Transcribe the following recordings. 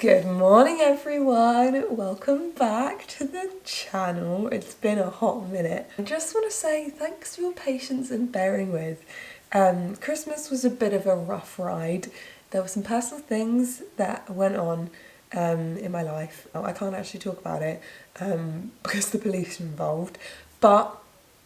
Good morning everyone, welcome back to the channel. It's been a hot minute. I just want to say thanks for your patience and bearing with. Christmas was a bit of a rough ride. There were some personal things that went on in my life. I can't actually talk about it because the police are involved, but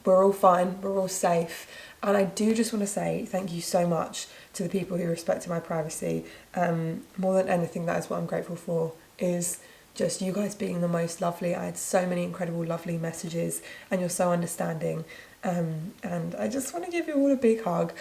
we're all fine, we're all safe. And I do just want to say thank you so much to the people who respected my privacy. More than anything, that is what I'm grateful for, is just you guys being the most lovely. I had so many incredible, lovely messages and you're so understanding. And I just want to give you all a big hug.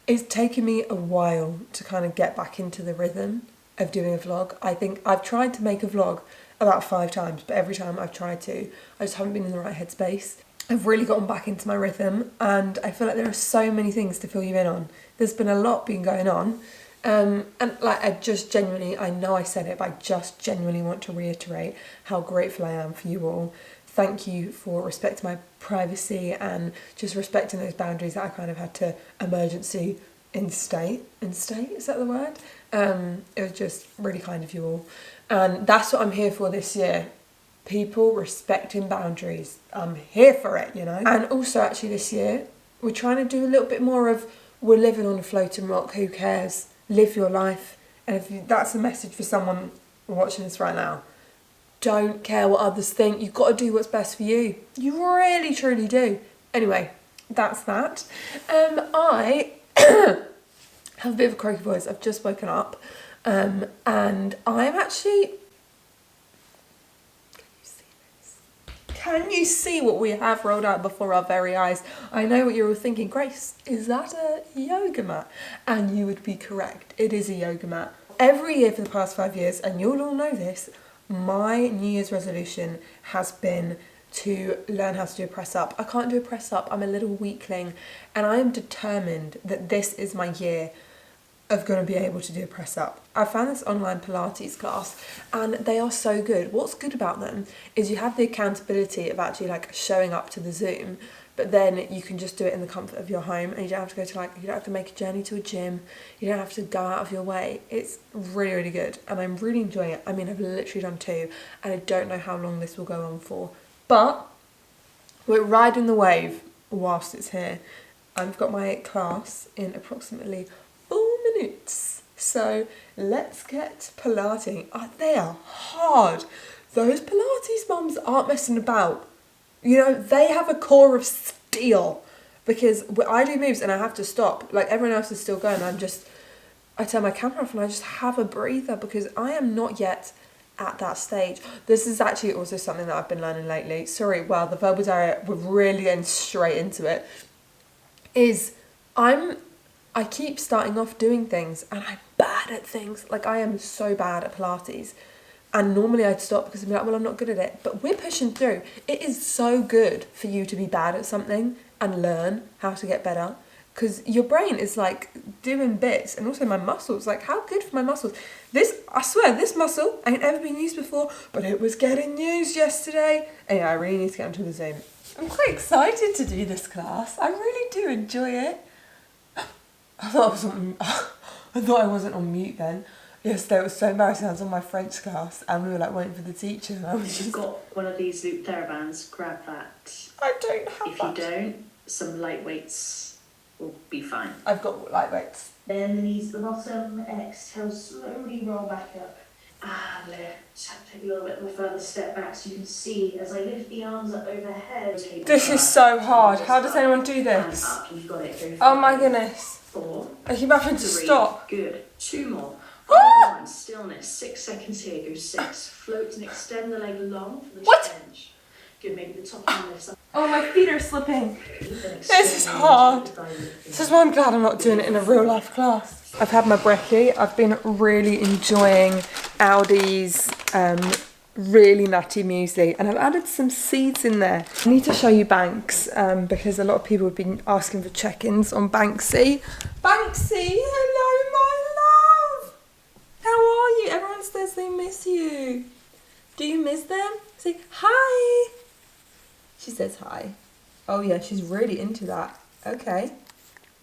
It's taken me a while to kind of get back into the rhythm of doing a vlog. I think I've tried to make a vlog about 5 times, but every time I've tried to, I just haven't been in the right headspace. I've really gotten back into my rhythm and I feel like there are so many things to fill you in on. There's been a lot been going on and like I know I said it, but I just genuinely want to reiterate how grateful I am for you all. Thank you for respecting my privacy and just respecting those boundaries that I kind of had to emergency instate, is that the word? It was just really kind of you all. And that's what I'm here for this year. People respecting boundaries. I'm here for it, you know. And also actually this year, we're trying to do a little bit more of we're living on a floating rock, who cares? Live your life. And if that's a message for someone watching this right now, don't care what others think. You've got to do what's best for you. You really, truly do. Anyway, that's that. I have a bit of a croaky voice. I've just woken up. And I'm actually... Can you see what we have rolled out before our very eyes? I know what you're all thinking, Grace, is that a yoga mat? And you would be correct, it is a yoga mat. Every year for the past 5 years, and you'll all know this, my New Year's resolution has been to learn how to do a press up. I can't do a press up, I'm a little weakling, and I am determined that this is my year of going to be able to do a press up. I found this online pilates class and they are so good. What's good about them is you have the accountability of actually like showing up to the Zoom, but then you can just do it in the comfort of your home and you don't have to go to you don't have to make a journey to a gym, you don't have to go out of your way. It's really, really good and I'm really enjoying it. I mean, I've literally done 2 and I don't know how long this will go on for, but we're riding the wave whilst it's here. I've got my class in approximately 4 minutes. So let's get Pilates. Oh, they are hard. Those Pilates mums aren't messing about. You know, they have a core of steel because I do moves and I have to stop. Like everyone else is still going. I turn my camera off and I just have a breather because I am not yet at that stage. This is actually also something that I've been learning lately. Sorry, well, the verbal diarrhea, we're really getting straight into it. I keep starting off doing things and I'm bad at things. Like I am so bad at Pilates and normally I'd stop because I'd be like, well, I'm not good at it, but we're pushing through. It is so good for you to be bad at something and learn how to get better because your brain is like doing bits and also my muscles, like how good for my muscles. I swear, this muscle ain't ever been used before, but it was getting used yesterday. And yeah, I really need to get onto the Zoom. I'm quite excited to do this class. I really do enjoy it. I thought I wasn't on mute then. Yesterday it was so embarrassing. I was on my French class and we were like waiting for the teacher and I was If you've got one of these loop TheraBands, grab that. I don't have If you don't, some lightweights will be fine. I've got lightweights. Then knees to the bottom, exhale, slowly roll back up. And just have to take a little bit of a further step back so you can see as I lift the arms up overhead. This is so hard. How does anyone do this? Up, you've got it. Oh my goodness. 4. I keep having to 3, stop. Good. 2 more. 1. Stillness. 6 seconds here. Go 6. Float and extend the leg long for the challenge. Good. Maybe the top arm lifts up. Oh, my feet are slipping. This is hard. This is why I'm glad I'm not doing it in a real life class. I've had my brekkie. I've been really enjoying Aldi's really nutty muesli and I've added some seeds in there. I need to show you Banks because a lot of people have been asking for check-ins on Banksy. Banksy, hello my love! How are you? Everyone says they miss you. Do you miss them? Say hi! She says hi. Oh yeah, she's really into that. Okay,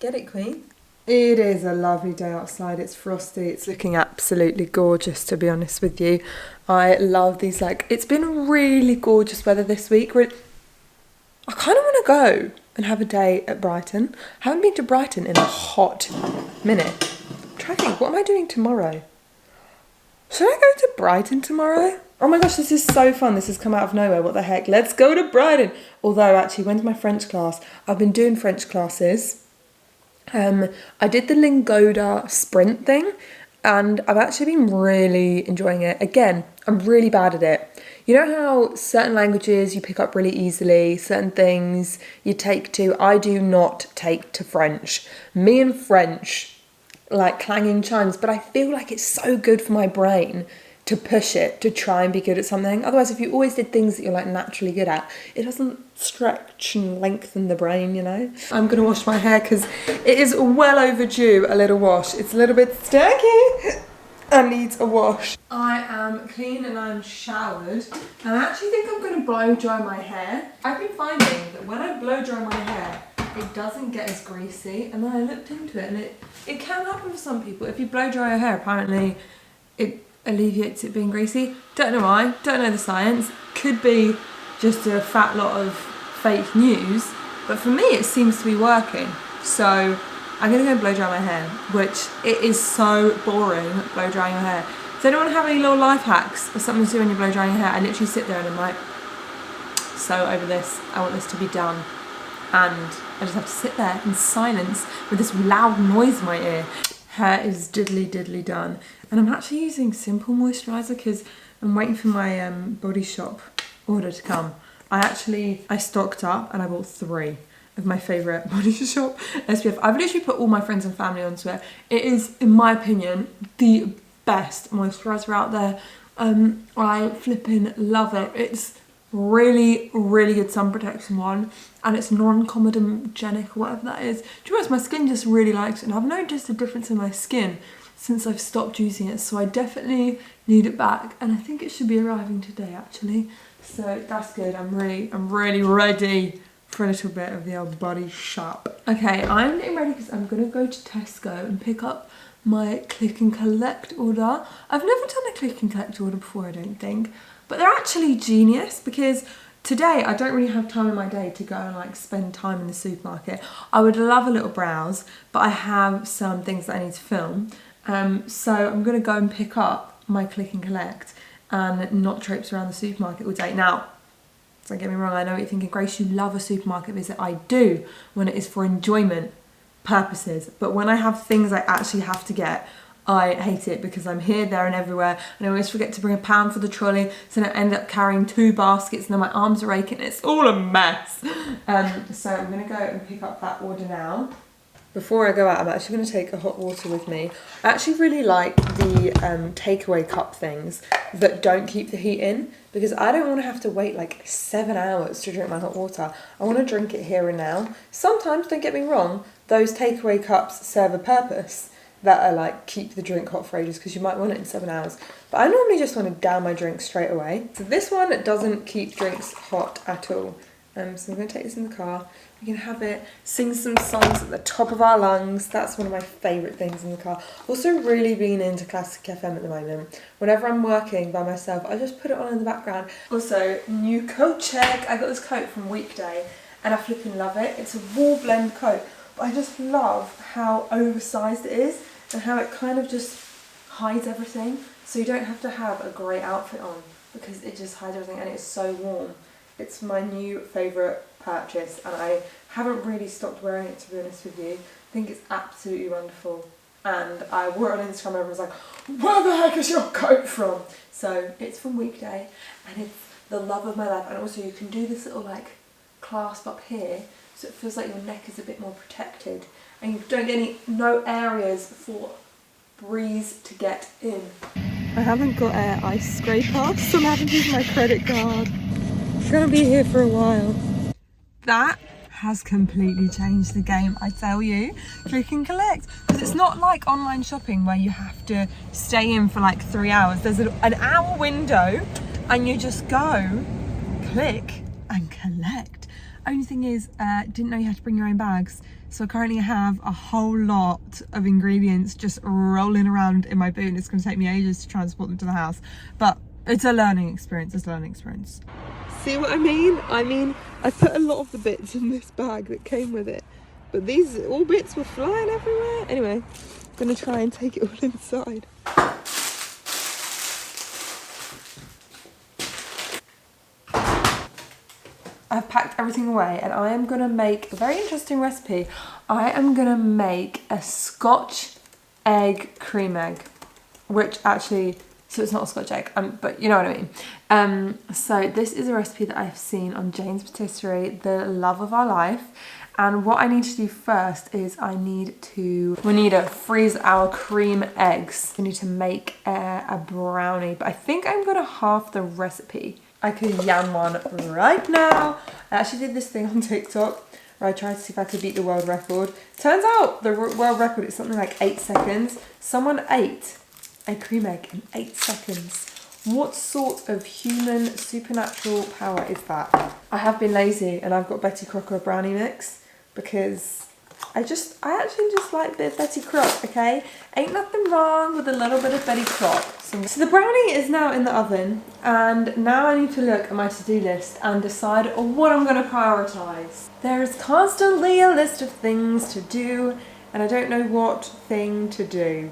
get it, Queen. It is a lovely day outside. It's frosty. It's looking absolutely gorgeous, to be honest with you. I love these, like, it's been really gorgeous weather this week. I kind of want to go and have a day at Brighton. I haven't been to Brighton in a hot minute. I'm trying to think, what am I doing tomorrow? Should I go to Brighton tomorrow? Oh my gosh, this is so fun. This has come out of nowhere. What the heck? Let's go to Brighton. Although, actually, when's my French class? I've been doing French classes. I did the Lingoda sprint thing and I've actually been really enjoying it. Again, I'm really bad at it. You know how certain languages you pick up really easily, certain things you take to. I do not take to French. Me and French, like clanging chimes, but I feel like it's so good for my brain to push it, to try and be good at something. Otherwise, if you always did things that you're like naturally good at, it doesn't stretch and lengthen the brain, you know? I'm gonna wash my hair because it is well overdue a little wash. It's a little bit stanky and needs a wash. I am clean and I'm showered. And I actually think I'm gonna blow dry my hair. I've been finding that when I blow dry my hair, it doesn't get as greasy. And then I looked into it and it can happen for some people. If you blow dry your hair, apparently it alleviates it being greasy. Don't know why, don't know the science. Could be just a fat lot of fake news, but for me it seems to be working. So I'm gonna go and blow dry my hair, which it is so boring, blow drying your hair. Does anyone have any little life hacks or something to do when you're blow drying your hair? I literally sit there and I'm like, so over this, I want this to be done. And I just have to sit there in silence with this loud noise in my ear. Hair is diddly done. And I'm actually using Simple Moisturiser because I'm waiting for my Body Shop order to come. I stocked up and I bought 3 of my favourite Body Shop SPF. I've literally put all my friends and family onto it. It is, in my opinion, the best moisturiser out there. I flipping love it. It's really good sun protection one, and it's non-comedogenic or whatever that is. To be honest, my skin just really likes it, and I've noticed a difference in my skin since I've stopped using it, so I definitely need it back, and I think it should be arriving today actually, so that's good. I'm really ready for a little bit of the old Body Shop. Okay, I'm getting ready because I'm gonna go to Tesco and pick up my click and collect order. I've never done a click and collect order before, I don't think, but they're actually genius because today I don't really have time in my day to go and like spend time in the supermarket. I would love a little browse, but I have some things that I need to film. So I'm gonna go and pick up my click and collect and not traipse around the supermarket all day. Now, don't get me wrong, I know what you're thinking, Grace, you love a supermarket visit. I do when it is for enjoyment purposes, but when I have things I actually have to get, I hate it because I'm here, there and everywhere, and I always forget to bring a pound for the trolley, so then I end up carrying 2 baskets and then my arms are aching. It's all a mess. So I'm gonna go and pick up that order now. Before I go out, I'm actually going to take a hot water with me. I actually really like the takeaway cup things that don't keep the heat in, because I don't want to have to wait like 7 hours to drink my hot water. I want to drink it here and now. Sometimes, don't get me wrong, those takeaway cups serve a purpose that are like keep the drink hot for ages, because you might want it in 7 hours. But I normally just want to down my drink straight away. So this one doesn't keep drinks hot at all. So I'm going to take this in the car. We can have it, sing some songs at the top of our lungs. That's one of my favourite things in the car. Also really being into classic FM at the moment. Whenever I'm working by myself, I just put it on in the background. Also, new coat check. I got this coat from Weekday and I flipping love it. It's a wool blend coat, but I just love how oversized it is and how it kind of just hides everything. So you don't have to have a grey outfit on because it just hides everything and it's so warm. It's my new favourite purchase and I haven't really stopped wearing it, to be honest with you. I think it's absolutely wonderful. And I wore it on Instagram and everyone's like, where the heck is your coat from? So it's from Weekday and it's the love of my life. And also you can do this little like clasp up here so it feels like your neck is a bit more protected and you don't get no areas for breeze to get in. I haven't got an ice scraper, so I'm having to use my credit card. It's gonna be here for a while. That has completely changed the game, I tell you. Click and collect, because it's not like online shopping where you have to stay in for like 3 hours. There's an hour window and you just go, click and collect. Only thing is, didn't know you had to bring your own bags. So I currently have a whole lot of ingredients just rolling around in my boot. It's going to take me ages to transport them to the house, but it's a learning experience. See what I mean? I put a lot of the bits in this bag that came with it, but these all bits were flying everywhere. Anyway, I'm going to try and take it all inside. I've packed everything away and I am going to make a very interesting recipe. I am going to make a Scotch egg cream egg, which actually, so it's not a Scotch egg, but you know what I mean. So this is a recipe that I've seen on Jane's Patisserie, the love of our life. And what I need to do first is we need to freeze our cream eggs. We need to make a brownie, but I think I'm going to half the recipe. I could yam one right now. I actually did this thing on TikTok where I tried to see if I could beat the world record. Turns out the world record is something like 8 seconds. Someone ate a cream egg in 8 seconds. What sort of human supernatural power is that? I have been lazy and I've got Betty Crocker brownie mix because I actually just like a bit of Betty Crock, okay? Ain't nothing wrong with a little bit of Betty Crock. So the brownie is now in the oven, and now I need to look at my to-do list and decide what I'm going to prioritise. There is constantly a list of things to do, and I don't know what thing to do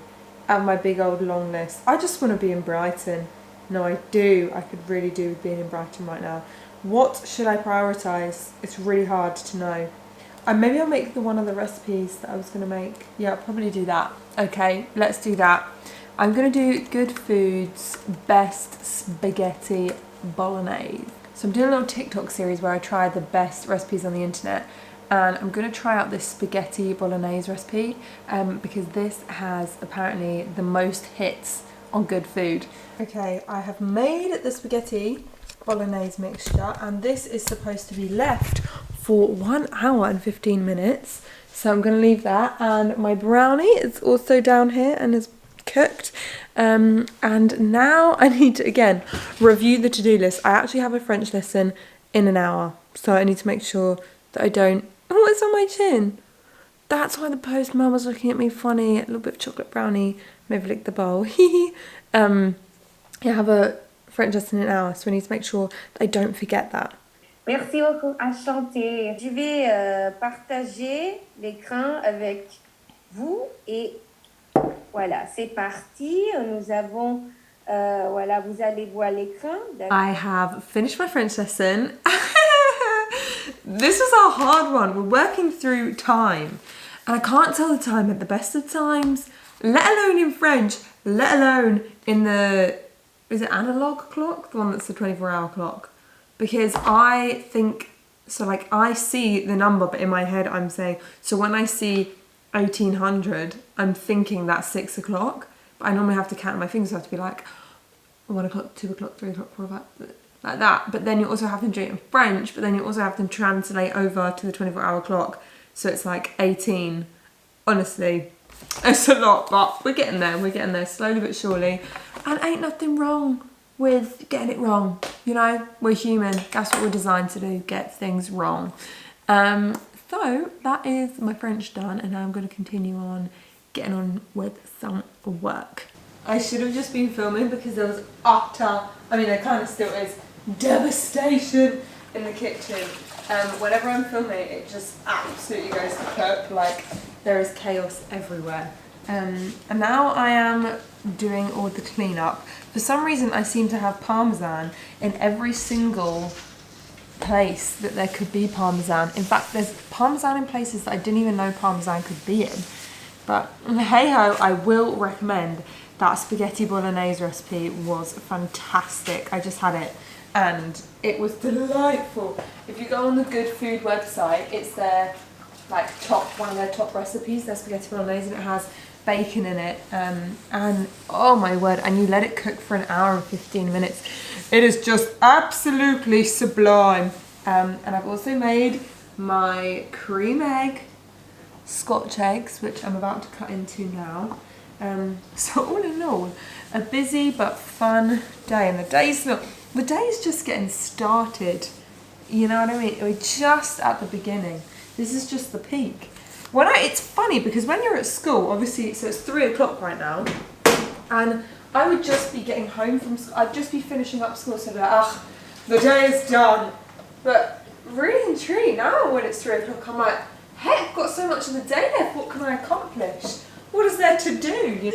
out of my big old long list. I just want to be in Brighton. No, I do. I could really do with being in Brighton right now. What should I prioritise? It's really hard to know. Maybe I'll make one of the recipes that I was going to make. Yeah, I'll probably do that. Okay, let's do that. I'm going to do Good Food's best spaghetti bolognese. So I'm doing a little TikTok series where I try the best recipes on the internet. And I'm going to try out this spaghetti bolognese recipe because this has apparently the most hits on Good Food. Okay, I have made the spaghetti bolognese mixture and this is supposed to be left for 1 hour and 15 minutes. So I'm going to leave that, and my brownie is also down here and is cooked. And now I need to, again, review the to-do list. I actually have a French lesson in an hour, so I need to make sure that I don't... Oh, it's on my chin. That's why the postman was looking at me funny. A little bit of chocolate brownie, maybe lick the bowl. I have a French lesson in an hour, so I need to make sure that I don't forget that. Merci beaucoup, enchantée. Je vais partager l'écran avec vous et voilà, c'est parti. Nous avons, voilà, vous allez voir l'écran. I have finished my French lesson. This was a hard one. We're working through time and I can't tell the time at the best of times, let alone in French, let alone in the, is it analog clock? The one that's the 24-hour clock. Because I think, so like I see the number, but in my head I'm saying, so when I see 1800, I'm thinking that's 6 o'clock. But I normally have to count my fingers, so I have to be like 1 o'clock, 2 o'clock, 3 o'clock, 4 o'clock, like that. But then you also have to do it in French, but then you also have to translate over to the 24-hour clock. So it's like 18. Honestly, it's a lot, but we're getting there slowly but surely. And ain't nothing wrong with getting it wrong, you know, we're human, that's what we're designed to do, get things wrong. So that is my French done, and now I'm going to continue on getting on with some work. I should have just been filming because there was there kind of still is, devastation in the kitchen. Whenever I'm filming, it just absolutely goes kaput, like there is chaos everywhere. And now I am doing all the cleanup. For some reason I seem to have parmesan in every single place that there could be parmesan. In fact, there's parmesan in places that I didn't even know parmesan could be in. But hey ho, I will recommend that spaghetti bolognese recipe. Was fantastic. I just had it and it was delightful. If you go on the Good Food website, it's their one of their top recipes, their spaghetti bolognese, and it has bacon in it, and oh my word, and you let it cook for 1 hour and 15 minutes. It is just absolutely sublime. And I've also made my cream egg Scotch eggs, which I'm about to cut into now. So all in all, a busy but fun day, and the day's just getting started. You know what I mean? We're just at the beginning. This is just the peak. It's funny because when you're at school, obviously, so it's 3 o'clock right now, and I would just be getting home from school, I'd just be finishing up school, so I'd be like, the day is done. But really and truly, now when it's 3 o'clock, I'm like, heck, I've got so much of the day left, what can I accomplish? What is there to do?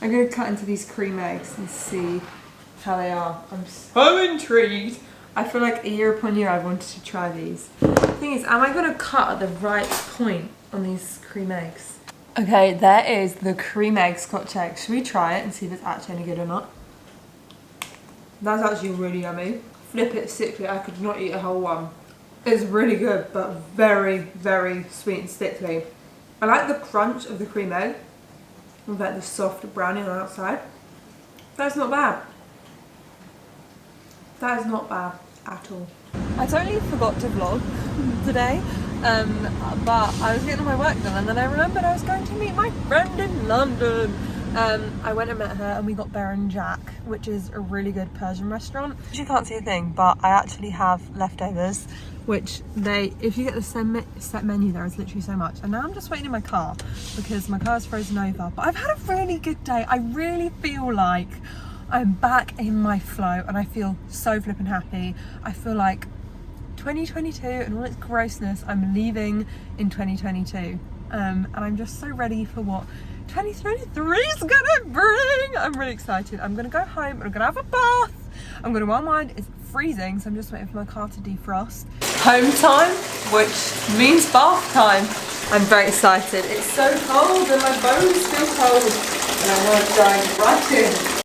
I'm going to cut into these cream eggs and see how they are. I'm so intrigued. I feel like year upon year I've wanted to try these. The thing is, am I going to cut at the right point on these cream eggs? Okay, there is the cream egg Scotch egg. Should we try it and see if it's actually any good or not? That's actually really yummy. Flip it sickly, I could not eat a whole one. It's really good, but very, very sweet and sticky. I like the crunch of the cream egg with like the soft brownie on the outside. That's not bad. That is not bad at all. I totally forgot to vlog today, but I was getting all my work done and then I remembered I was going to meet my friend in London. I went and met her and we got Baron Jack, which is a really good Persian restaurant. You can't see a thing, but I actually have leftovers, which if you get the set menu, there is literally so much. And now I'm just waiting in my car because my car's frozen over. But I've had a really good day. I really feel like I'm back in my flow and I feel so flippin' happy. I feel like 2022 and all its grossness, I'm leaving in 2022. And I'm just so ready for what 2023 is gonna bring. I'm really excited. I'm gonna go home and I'm gonna have a bath. I'm gonna unwind. It's freezing, so I'm just waiting for my car to defrost. Home time, which means bath time. I'm very excited. It's so cold and my bones feel cold and I want to dive right in.